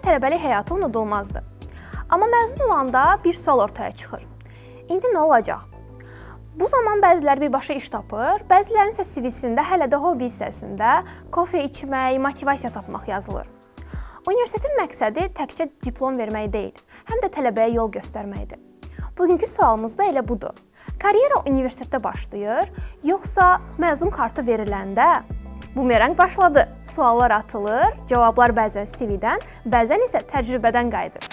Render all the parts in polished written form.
tələbəlik həyatı unudulmazdır. Amma məzun olanda bir sual ortaya çıxır. İndi nə olacaq? Bu zaman bəziləri birbaşa iş tapır, bəzilərinin isə CV-sində hələ də hobbi hissəsində kofe içmək, motivasiya tapmaq yazılır. Universitetin məqsədi təkcə diplom vermək deyil, həm də tələbəyə yol göstərməkdir. Bugünkü sualımız da elə budur. Karyera universitetdə başlayır, yoxsa məzun kartı veriləndə bumerang başladı? Suallar atılır, cavablar bəzən CV-dən, bəzən isə təcrübədən qayıdır.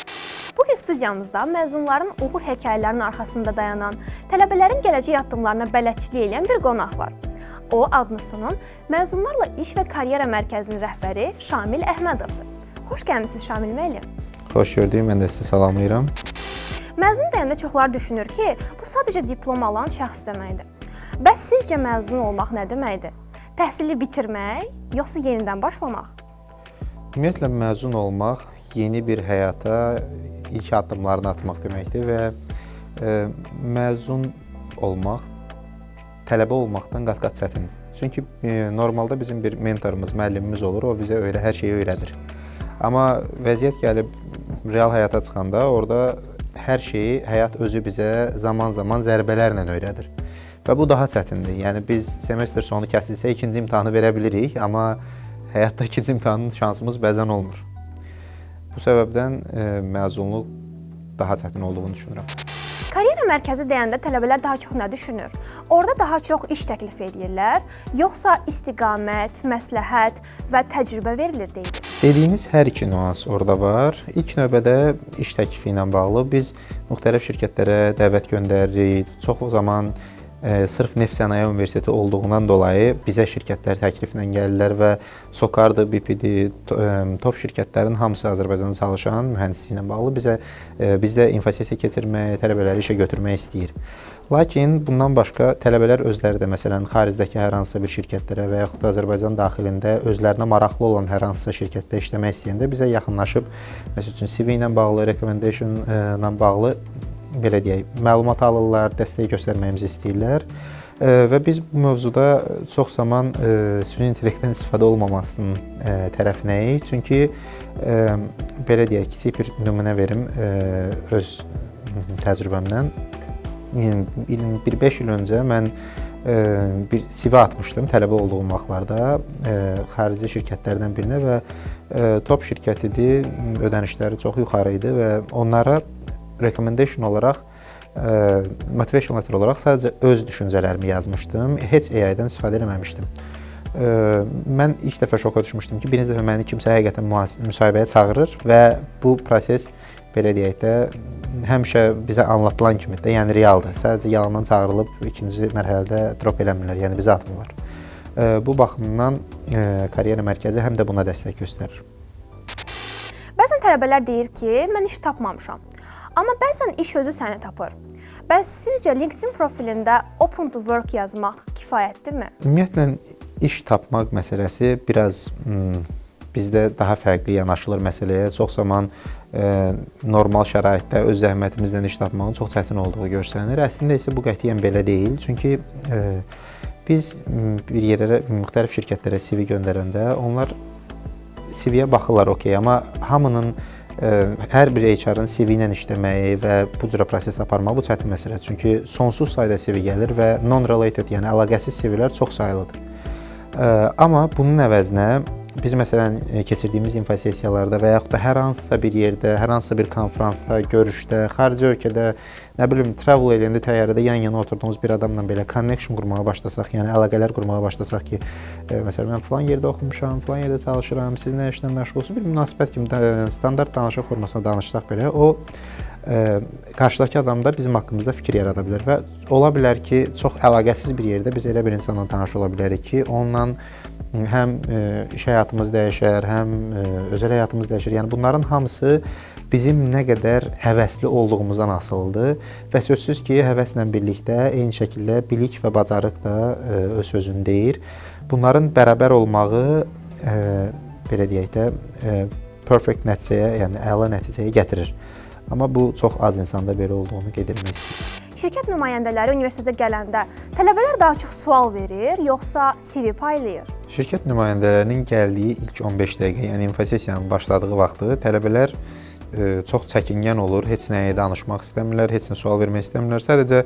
Bugün studiyamızda məzunların uğur hekayələrinin arxasında dayanan, tələbələrin gələcək addımlarına bələdçilik edən bir qonaq var. O, Adnusunun Məzunlarla İş və Karyera Mərkəzinin rəhbəri Şamil Əhmədovdur. Xoş gəlmisiniz Şamil müəllim. Xoş gördük, mən də sizi salamlayıram. Məzun deyəndə çoxlar düşünür ki, bu sadəcə diplom alan şəxs deməkdir. Bəs sizcə məzun olmaq nə deməkdir? Təhsili bitirmək, yoxsa yenidən başlamaq? Ümumiyyətlə, məzun olmaq yeni bir həyata ilk addımlarını atmaq deməkdir və məzun olmaq tələbə olmaqdan qat-qat çətindir. Çünki normalda bizim bir mentorumuz, müəllimimiz olur, o bizə hər şeyi öyrədir. Amma vəziyyət gəlib real həyata çıxanda orada hər şeyi həyat özü bizə zaman-zaman zərbələrlə öyrədir. Və bu daha çətindir. Yəni biz semestr sonu kəsilsə ikinci imtahanı verə bilirik, amma həyatda ikinci imtahanın şansımız bəzən olmur. Bu səbəbdən məzunluq daha çətin olduğunu düşünürəm. Karyera mərkəzi deyəndə tələbələr daha çox nə düşünür? Orada daha çox iş təklif edirlər, yoxsa istiqamət, məsləhət və təcrübə verilir deyilir? Dediyiniz hər iki nüans orada var. İlk növbədə iş təklifi ilə bağlı biz müxtəlif şirkətlərə dəvət göndəririk. Çox zaman sırf Neft Sənaye Universiteti olduğundan dolayı bizə şirkətlər təkliflə gəlirlər və Sokardı, BPD, top şirkətlərin hamısı Azərbaycanda çalışan mühəndisliklə bağlı bizdə infosesiya keçirmək, tələbələri işə götürmək istəyir. Lakin bundan başqa tələbələr özləri də məsələn xaricdəki hər hansısa bir şirkətlərə və yaxud da Azərbaycan daxilində özlərinə maraqlı olan hər hansısa şirkətdə işləmək istəyəndə bizə yaxınlaşıb, məsəl üçün CV ilə bağlı, recommendation ilə bağlı belə deyək, məlumat alırlar, dəstək göstərməyimizi istəyirlər və biz bu mövzuda çox zaman süni intellektdən istifadə olmamasının tərəfinəyik. Çünki belə deyək, kiçik bir nümunə verim öz təcrübəmdən. 5 il öncə mən bir CV atmışdım tələbə olduğum vaxtlarda xarici şirkətlərdən birinə və top şirkətidir, ödənişləri çox yuxarı idi və onlara recommendation olaraq, motivation letter olaraq sadəcə öz düşüncələrimi yazmışdım. Heç AI-dən istifadə eləməmişdim. Mən ilk dəfə şoka düşmüşdüm ki, birinci dəfə məni kimsə həqiqətən müsahibəyə çağırır və bu proses, belə deyək də, həmişə bizə anlatılan kimi də, yəni realdır. Sadəcə yalandan çağırılıb ikinci mərhələdə drop eləmirlər, yəni bizə atmırlar. Bu baxımdan karyera mərkəzi həm də buna dəstək göstərir. Bəzən tələbələr deyir ki, mən iş tapmamışam. Amma bəzən iş özü səni tapır. Bəs sizcə LinkedIn profilində open to work yazmaq kifayətdirmi? Ümumiyyətlə, iş tapmaq məsələsi biraz bizdə daha fərqli yanaşılır məsələyə. Çox zaman normal şəraitdə öz zəhmətimizdən iş tapmağın çox çətin olduğu görsənir. Əslində isə bu qətiyyən belə deyil. Çünki biz bir yerlərə, müxtəlif şirkətlərə CV göndərəndə onlar CV-yə baxırlar, okey, amma hamının hər bir HR-ın CV ilə işləməyi və bu cürə proses aparmaq bu çətin məsələdir. Çünki sonsuz sayda CV gəlir və non-related, yəni əlaqəsiz CV-lər çox sayılıdır. Amma bunun əvəzinə biz məsələn keçirdiyimiz infosesiyalarda və yaxud da hər hansısa bir yerdə, hər hansısa bir konfransda, görüşdə, xarici ölkədə, nə bilim, travel eləyəndə təyyarədə yan-yana oturduğumuz bir adamla belə connection qurmağa başlasaq, yəni əlaqələr qurmağa başlasaq ki, məsələn, mən filan yerdə oxumuşam, filan yerdə çalışıram, siz nə işlə məşğulsunuz, bir münasibət kimi standart danışıq formasında danışsaq belə, o qarşıdakı adam da bizim haqqımızda fikir yarada bilər və ola bilər ki, çox əlaqəsiz bir yerdə biz elə bir insanla tanış ola bilərik ki, onunla həm iş həyatımız dəyişər, həm özəl həyatımız dəyişər. Yəni bunların hamısı bizim nə qədər həvəsli olduğumuzdan asılıdır və sözsüz ki, həvəslə birlikdə eyni şəkildə bilik və bacarıq da öz sözünü deyir. Bunların bərabər olmağı, belə deyək də, perfect nəticəyə, yəni əla nəticəyə gətirir. Amma bu çox az insanda belə olduğunu qeyd etmək istəyir. Şirkət nümayəndələri universitetə gələndə tələbələr daha çox sual verir, yoxsa CV paylayır? Şirkət nümayəndələrinin gəldiyi ilk 15 dəqiqə, yəni infosessiyanın başladığı vaxtı tələbələr çox çəkingən olur, heç nəyə danışmaq istəmirlər, heç nə sual vermək istəmirlər. Sadəcə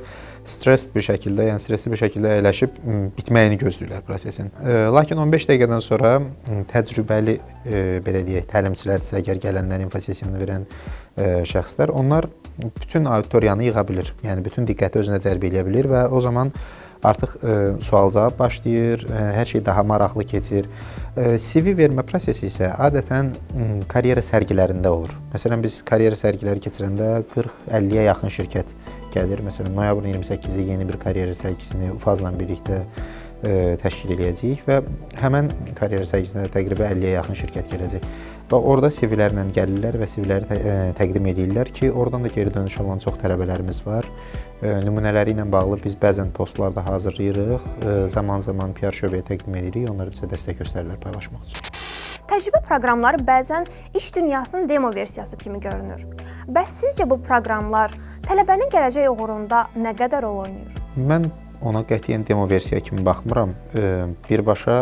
stresli bir şəkildə əyləşib bitməyini gözləyirlər prosesin. Lakin 15 dəqiqədən sonra təcrübəli belə deyək, təlimçilərsə, əgər gələnlər infosessiyanı verən şəxslər, onlar bütün auditoriyanı yığa bilir. Yəni bütün diqqəti özünə cəlb edə bilir və o zaman artıq sual-cavab başlayır, hər şey daha maraqlı keçir. CV vermə prosesi isə adətən karyera sərgilərində olur. Məsələn, biz karyera sərgiləri keçirəndə 40-50-yə yaxın şirkət gəlir. Məsələn, noyabrın 28-i yeni bir karyera sərgisini UFAZ-la birlikdə təşkil edəcəyik və həmən karyera sərgisinə təqribən 50-yə yaxın şirkət gələcək. Və orada CV-lərlə gəlirlər və CV-ləri təqdim edirlər ki, oradan da geri dönüş alan çox tələbələrimiz var. Nümunələri ilə bağlı biz bəzən postlarda hazırlayırıq, zaman-zaman PR şöbəyə təqdim edirik, onlar bizə dəstək göstərirlər paylaşmaq üçün. Təcrübə proqramları bəzən iş dünyasının demo versiyası kimi görünür. Bəs sizcə bu proqramlar tələbənin gələcək uğrunda nə qədər rol oynayır? Mən ona qətiyyən demo versiya kimi baxmıram. Birbaşa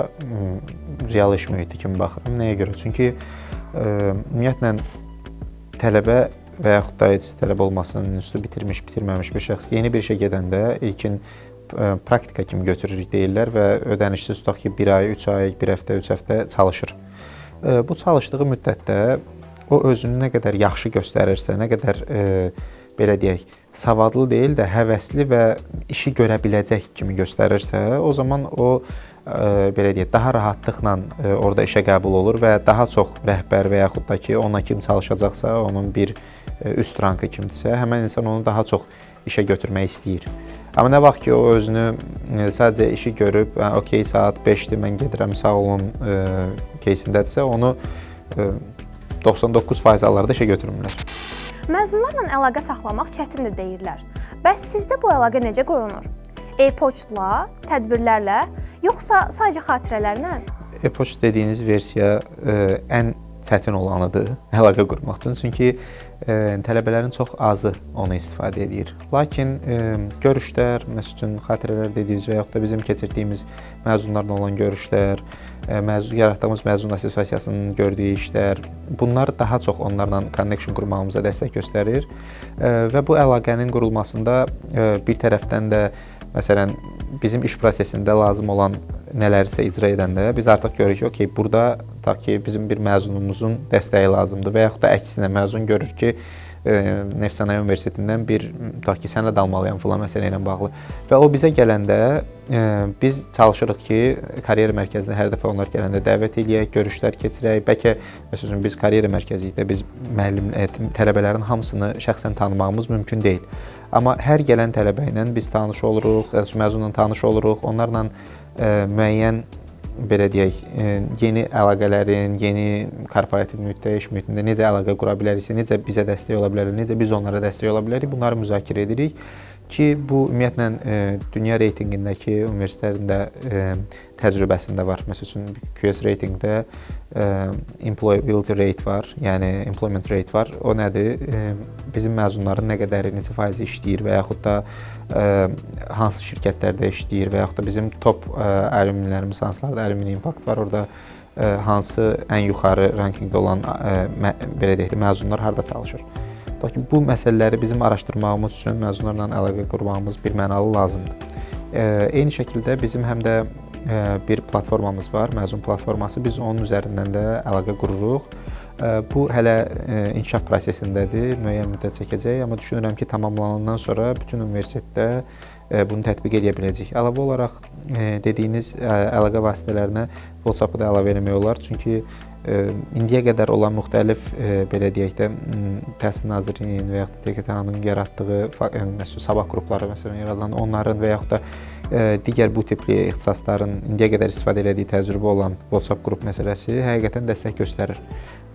real iş mühiti kimi baxıram. Nəyə görə? Çünki ümumiyyətlə tələbə və yaxud da heç tələbə olmasının institutu bitirmiş, bitirməmiş bir şəxs yeni bir işə gedəndə ilkin praktika kimi götürürük deyirlər və ödənişsiz tutaq ki, 1 ay, 3 ay, 1 həftə, 3 həftə çalışır. Bu çalışdığı müddətdə o özünü nə qədər yaxşı göstərirsə, nə qədər belə deyək, savadlı deyil də həvəsli və işi görə biləcək kimi göstərirsə, o zaman o belə deyək, daha rahatlıqla orada işə qəbul olur və daha çox rəhbər və yaxud da ki, ona kim çalışacaqsa, onun bir üst rankı kimdirsə, həmən insan onu daha çox işə götürmək istəyir. Amma nə vaxt ki, o özünü sadəcə işi görüb, okey, saat 5-dir, mən gedirəm, sağ olun keysindədirsə, onu 99% hallarda işə götürmürlər. Məzunlarla əlaqə saxlamaq çətindir deyirlər. Bəs sizdə bu əlaqə necə qorunur? E-poçtla, tədbirlərlə, yoxsa sadəcə xatirələrlə? E-poçt dediyiniz versiya ən çətin olanıdır əlaqə qurmaq üçün. Çünki tələbələrin çox azı onu istifadə edir. Lakin görüşlər, məsələn, xatirələr dediyimiz və yaxud da bizim keçirdiyimiz məzunlarla olan görüşlər, yaratdığımız məzun assosiasiyasının gördüyü işlər, bunlar daha çox onlarla connection qurmağımıza dəstək göstərir və bu əlaqənin qurulmasında bir tərəfdən də məsələn, bizim iş prosesində lazım olan nələrsə icra edəndə biz artıq görürük ki, okey, burada tutaq ki, bizim bir məzunumuzun dəstəyi lazımdır və yaxud da əksinə məzun görür ki, Neft Sənaye Universitetindən bir, tutaq ki, sənəd almalıyam filan məsələ ilə bağlı və o bizə gələndə biz çalışırıq ki, karyera mərkəzinə hər dəfə onlar gələndə dəvət edək, görüşlər keçirək. Bəlkə məsələn biz karyera mərkəziyikdə biz tələbələrin hamısını şəxsən tanımağımız mümkün deyil. Amma hər gələn tələbə ilə biz tanış oluruq, məzunla tanış oluruq, onlarla müəyyən belə deyək, yeni əlaqələrin, yeni korporativ mühitdə, iş mühitində necə əlaqə qura biləriksə, necə bizə dəstək ola bilərlər, necə biz onlara dəstək ola bilərik, bunları müzakirə edirik ki, bu ümumiyyətlə dünya reytinqindəki universitetlərin də təcrübəsində var. Məsələn, QS reytinqdə employability rate var, yəni employment rate var. O nədir? Bizim məzunların nə qədəri, neçə faizi işləyir və yaxud da hansı şirkətlərdə işləyir və yaxud da bizim top alümnilərimiz hansılarda alümni impact var, orada hansı ən yuxarı rankingdə olan belə deyək, məzunlar harda çalışır. Bu məsələləri bizim araşdırmağımız üçün məzunlarla əlaqə qurmağımız bir mənalı lazımdır. Eyni şəkildə bizim həm də bir platformamız var, məzun platforması. Biz onun üzərindən də əlaqə qururuq. Bu hələ inkişaf prosesindədir, müəyyən müddət çəkəcək, amma düşünürəm ki, tamamlanandan sonra bütün universitetdə bunu tətbiq edə biləcəyik. Əlavə olaraq dediyiniz əlaqə vasitələrinə WhatsApp-ı da əlavə etmək olar, çünki indiyə qədər olan müxtəlif belə deyək də Təhsil Nazirliyinin və yaxud da TKT-nın yaratdığı məsələn sabah qrupları məsələn yaradılan onların və yaxud da digər bu tipli ixtisasların indiyə qədər istifadə etdiyi təcrübə olan WhatsApp qrup məsələsi həqiqətən dəstək göstərir.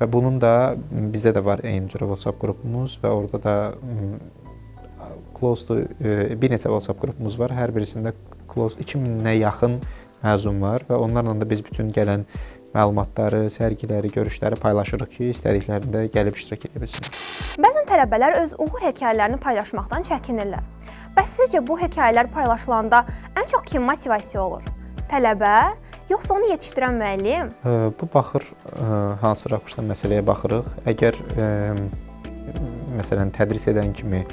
Və bunun da bizdə də var eyni cür WhatsApp qrupumuz və orada da close to bir neçə WhatsApp qrupumuz var. Hər birisində close 2000-ə yaxın məzun var və onlarla da biz bütün gələn məlumatları, sərgiləri, görüşləri paylaşırıq ki, istədiklərində gəlib iştirak edə bilsinlər. Bəzən tələbələr öz uğur hekayələrini paylaşmaqdan çəkinirlər. Bəs sizcə bu hekayələr paylaşılanda ən çox kim motivasiya olur? Tələbə, yoxsa onu yetişdirən müəllim? Bu baxır hansı rakursdan məsələyə baxırıq. Əgər məsələn tədris edən kimi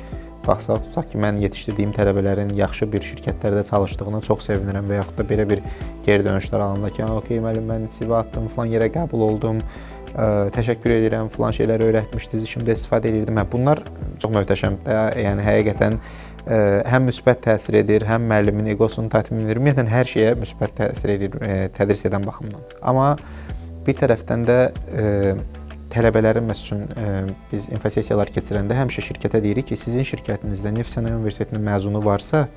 baxsaq, tutaq ki, mən yetişdirdiyim tələbələrin yaxşı bir şirkətlərdə çalışdığına çox sevinirəm və yaxud da belə bir geri dönüşlər alanda ki, okey müəllim, mən CV atdım, falan yerə qəbul oldum, təşəkkür edirəm, falan şeyləri öyrətmişdiniz, şimdi istifadə edirdim. Bunlar çox möhtəşəmdir. Yəni həqiqətən həm müsbət təsir edir, həm müəllimin eqosunu tatmin edir. Ümumiyyətlə hər şeyə müsbət təsir edir tədris edən baxımdan. Amma bir tərəfdən də tələbələrin məsəl üçün biz infosessiyalar keçirəndə həmişə şirkətə deyirik ki, sizin şirkətinizdə Neft Sənaye Universitetinin məzunu varsa,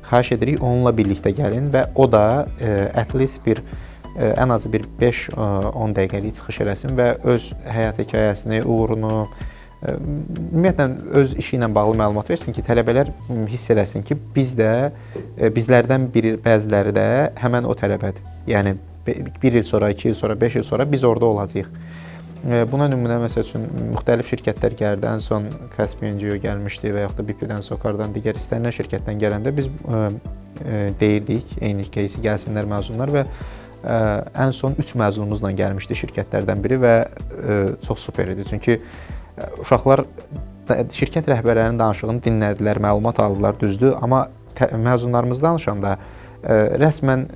xahiş edirik onunla birlikdə gəlin və o da at least ən azı bir 5-10 dəqiqəlik çıxış eləsin və öz həyat hekayəsini, uğurunu, ümumiyyətlə öz işi ilə bağlı məlumat versin ki, tələbələr hiss eləsin ki, bizlərdən bəziləri də həmən o tələbədir. Yəni 1 il sonra, 2 il sonra, 5 il sonra biz orada olacağıq. Buna nümunə məsəl üçün müxtəlif şirkətlər gəldi. Ən son Caspian-Geo gəlmişdi və yaxud da BP-dən, Sokardan, digər istənilən şirkətdən gələndə biz deyirdik, eyni кейsi gəlsinlər məzunlar və ən son 3 məzunumuzla gəlmişdi şirkətlərdən biri və çox super idi. Çünki uşaqlar şirkət rəhbərlərinin danışığını dinlədilər, məlumat aldılar, düzdür, amma məzunlarımız danışanda rəsmən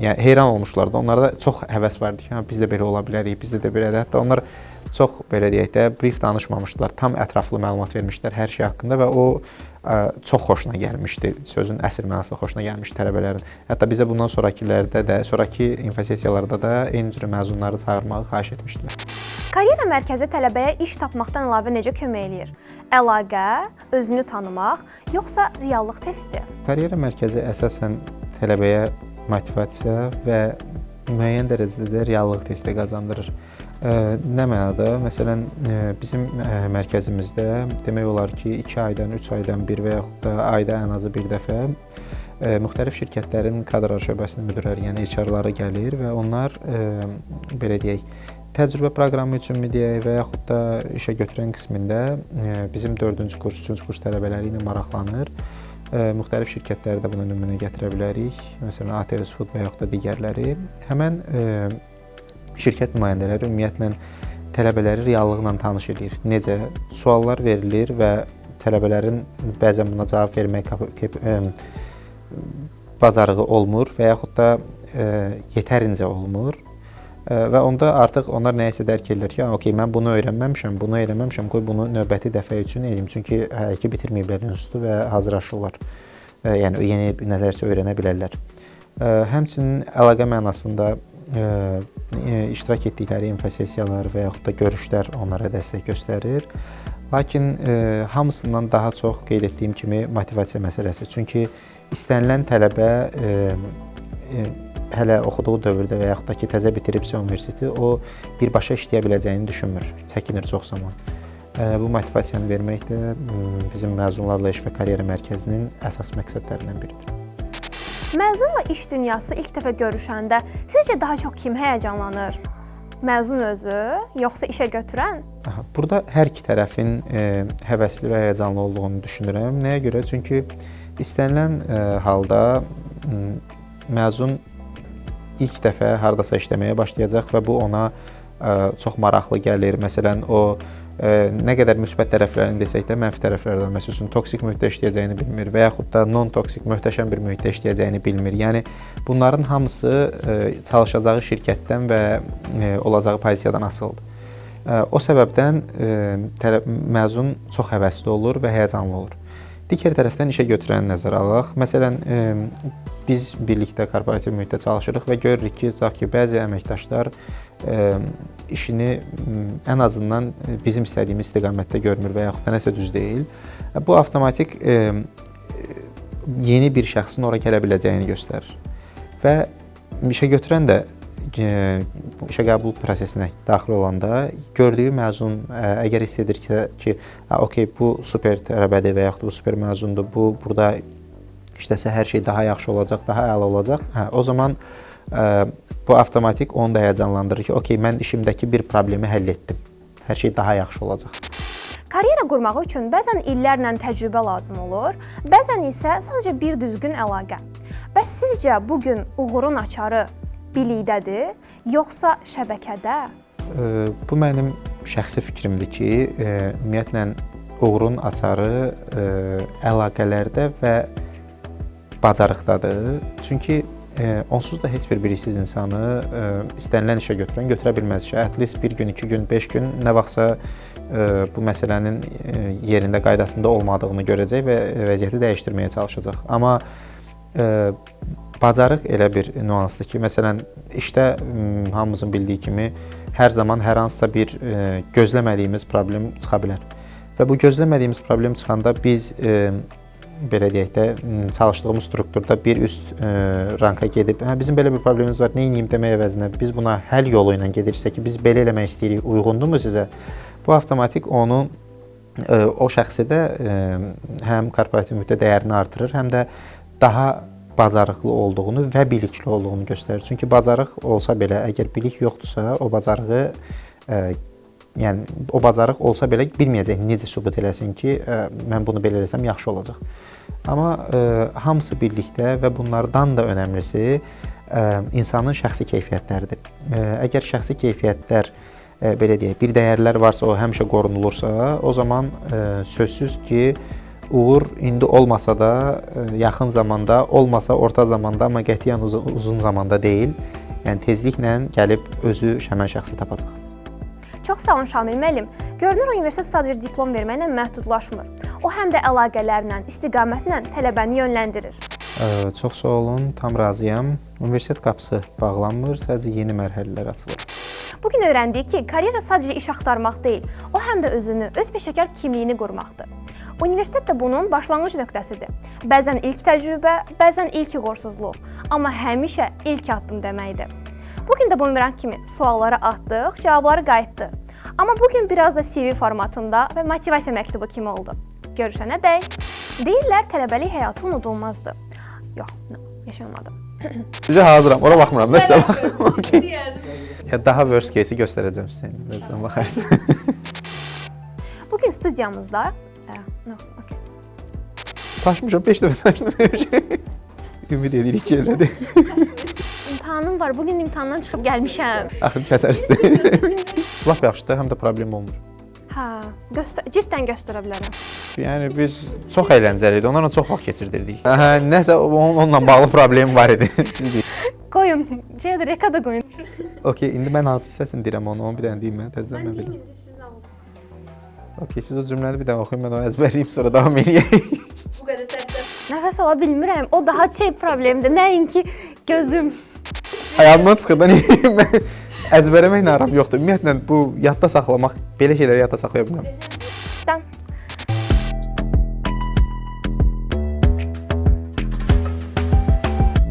yəni heyran olmuşlar da. Onlarda çox həvəs vardı ki, biz də belə ola bilərik, bizdə də belədir. Hətta onlar çox belə deyək də brief danışmamışdılar, tam ətraflı məlumat vermişdilər hər şey haqqında və o çox xoşuna gəlmişdi. Sözün əsl mənasında xoşuna gəlmişdi tələbələrin. Hətta bizə bundan sonrakı infosessiyalarda da eyni cür məzunları çağırmağı xahiş etmişdilər. Karyera mərkəzi tələbəyə iş tapmaqdan əlavə necə kömək eləyir? Əlaqə, özünü tanımaq, yoxsa reallıq testi? Karyera mərkəzi əsasən tələbəyə motivasiya və müəyyən dərəcədə də reallıq testi qazandırır. Nə mənada? Məsələn, bizim mərkəzimizdə demək olar ki, 2 aydan, 3 aydan bir və yaxud da ayda ən azı bir dəfə müxtəlif şirkətlərin kadrlar şöbəsinin müdirləri, yəni HR-ları gəlir və onlar belə deyək, təcrübə proqramı üçünmü deyək və yaxud da işə götürən qismində bizim 4-cü kurs, 3-cü kurs tələbələri ilə maraqlanır. Müxtəlif şirkətləri də buna nümunə gətirə bilərik. Məsələn, ATS Food və yaxud da digərləri. Həmən şirkət nümayəndələri ümumiyyətlə tələbələri reallıqla tanış edir. Necə? Suallar verilir və tələbələrin bəzən buna cavab vermək bacarığı olmur və yaxud da yetərincə olmur. Və onda artıq onlar nəyəsə dərk edirlər ki, okey, mən bunu öyrənməmişəm, bunu eləməmişəm, qoy bunu növbəti dəfə üçün edeyim. Çünki hələ ki bitirməyiblər institutu və hazırlaşırlar. Yəni yeni nəzərsə öyrənə bilərlər. Həmçinin əlaqə mənasında iştirak etdikləri infosessiyalar və yaxud da görüşlər onlara dəstək göstərir. Lakin hamısından daha çox qeyd etdiyim kimi motivasiya məsələsi. Çünki istənilən tələbə hələ oxuduğu dövrdə və yaxud da ki, təzə bitiribsə universiteti, o birbaşa işləyə biləcəyini düşünmür, çəkinir çox zaman. Bu motivasiyanı vermək də bizim Məzunlarla İş və Karyera Mərkəzinin əsas məqsədlərindən biridir. Məzunla iş dünyası ilk dəfə görüşəndə sizcə daha çox kim həyəcanlanır? Məzun özü, yoxsa işə götürən? Burada hər iki tərəfin həvəsli və həyəcanlı olduğunu düşünürəm. Nəyə görə? Çünki istənilən halda məzun ilk dəfə hardasa işləməyə başlayacaq və bu ona çox maraqlı gəlir. Məsələn, o nə qədər müsbət tərəflərini desək də, mənfi tərəflərdən, məsələn, toksik mühitdə işləyəcəyini bilmir və yaxud da non-toksik, möhtəşəm bir mühitdə işləyəcəyini bilmir. Yəni, bunların hamısı çalışacağı şirkətdən və olacağı pozisiyadan asılıdır. O səbəbdən məzun çox həvəsli olur və həyəcanlı olur. Digər tərəfdən işə götürəni nəzərə alaq. Məsələn, biz birlikdə korporativ mühitdə çalışırıq və görürük ki, tutaq ki, bəzi əməkdaşlar işini ən azından bizim istədiyimiz istiqamətdə görmür və yaxud da nəsə düz deyil. Bu avtomatik yeni bir şəxsin ora gələ biləcəyini göstərir. Və işə götürən də işə qəbul prosesinə daxil olanda gördüyü məzun əgər hiss edir ki, okey, bu super tələbədir və yaxud da bu super məzundur, bu burada işləsə hər şey daha yaxşı olacaq, daha əla olacaq. O zaman bu avtomatik onu da həyəcanlandırır ki, okey, mən işimdəki bir problemi həll etdim. Hər şey daha yaxşı olacaq. Karyera qurmaq üçün bəzən illərlə təcrübə lazım olur, bəzən isə sadəcə bir düzgün əlaqə. Bəs sizcə bu gün uğurun açarı bilikdədir, yoxsa şəbəkədə? Bu mənim şəxsi fikrimdir ki, ümumiyyətlə uğurun açarı əlaqələrdə və bacarıqdadır. Çünki onsuz da heç bir biliksiz insanı istənilən işə götürə bilməz ki, at least 1 gün, 2 gün, 5 gün nə vaxtsa bu məsələnin yerində, qaydasında olmadığını görəcək və vəziyyəti dəyişdirməyə çalışacaq. Amma bacarıq elə bir nüansdır ki, məsələn, işdə hamımızın bildiyi kimi hər zaman hər hansısa bir gözləmədiyimiz problem çıxa bilər. Və bu gözləmədiyimiz problem çıxanda biz belə deyək də çalışdığımız strukturda bir üst ranka gedib, bizim belə bir problemimiz var, nə edeyim demək əvəzinə biz buna həll yolu ilə gedirsə ki, biz belə eləmək istəyirik, uyğundurmu sizə? Bu avtomatik onu o şəxsi də həm korporativ mühitdə dəyərini artırır, həm də daha bacarıqlı olduğunu və bilikli olduğunu göstərir. Çünki bacarıq olsa belə, əgər bilik yoxdursa, o bacarığı yəni o bacarıq olsa belə bilməyəcək necə sübut eləsin ki, mən bunu belə eləsəm yaxşı olacaq. Amma hamısı birlikdə və bunlardan da önəmlisi insanın şəxsi keyfiyyətləridir. Əgər şəxsi keyfiyyətlər belə deyək, bir dəyərlər varsa, o həmişə qorunulursa, o zaman sözsüz ki, uğur indi olmasa da yaxın zamanda, olmasa orta zamanda, amma qətiyyən uzun zamanda deyil. Yəni tezliklə gəlib özü şəmən şəxsi tapacaq. Çox sağ olun Şamil müəllim. Görünür universitet sadəcə diplom verməklə məhdudlaşmır. O həm də əlaqələrlə, istiqamətlə tələbəni yönləndirir. Çox sağ olun, tam razıyam. Universitet qapısı bağlanmır, sadəcə yeni mərhələlər açılır. Bu gün öyrəndik ki, karyera sadəcə iş axtarmaq deyil, o həm də özünü, öz peşəkar kimliyini qurmaqdır. Universitet də bunun başlanğıc nöqtəsidir. Bəzən ilk təcrübə, bəzən ilk uğursuzluq, amma həmişə ilk addım deməkdir. Bugün də bumerang kimi sualları atdıq, cavabları qayıtdı. Amma bugün biraz da CV formatında və motivasiya məktubu kimi oldu. Görüşənə dək. Deyirlər, tələbəlik həyatı unudulmazdı. Yox, yaşamadım. Bizə hazıram, ora baxmıram da sizə baxıram. Ya daha worst case-i göstərəcəm sizə indi, bəzən baxarsın. Bugün studiyamızda Taşmışam, 5 dəfə taşdım. Ümid edirik ki, elədir. İmtahanım var, bugün imtahandan çıxıb gəlmişəm. Axır kəsərsən. Lap yaxşıdır, həm də problem olmur. Hə, ciddən göstərə bilərəm. Yəni biz çox əyləncəli idi, onlarla çox vaxt keçirdirdik. Nəsə onunla bağlı problem var idi. Qoyun, rekada qoyun. Okey, indi mən hansı hissəsini deyirəm onu bir dənə deyim mən, təzədən mən bilmirəm. Okey, siz o cümləni bir dənə oxuyun, mən onu əzbərləyim, sonra davam edəyək. Bu qədər tərtəb. Nəfəs ala bilmirəm, o daha problemdir, nəinki gözüm. Ayağımdan çıxır da mən əzbərləməklə aram yoxdur. Ümumiyyətlə bu yadda saxlamaq, belə şeyləri yadda saxlaya bilmirəm.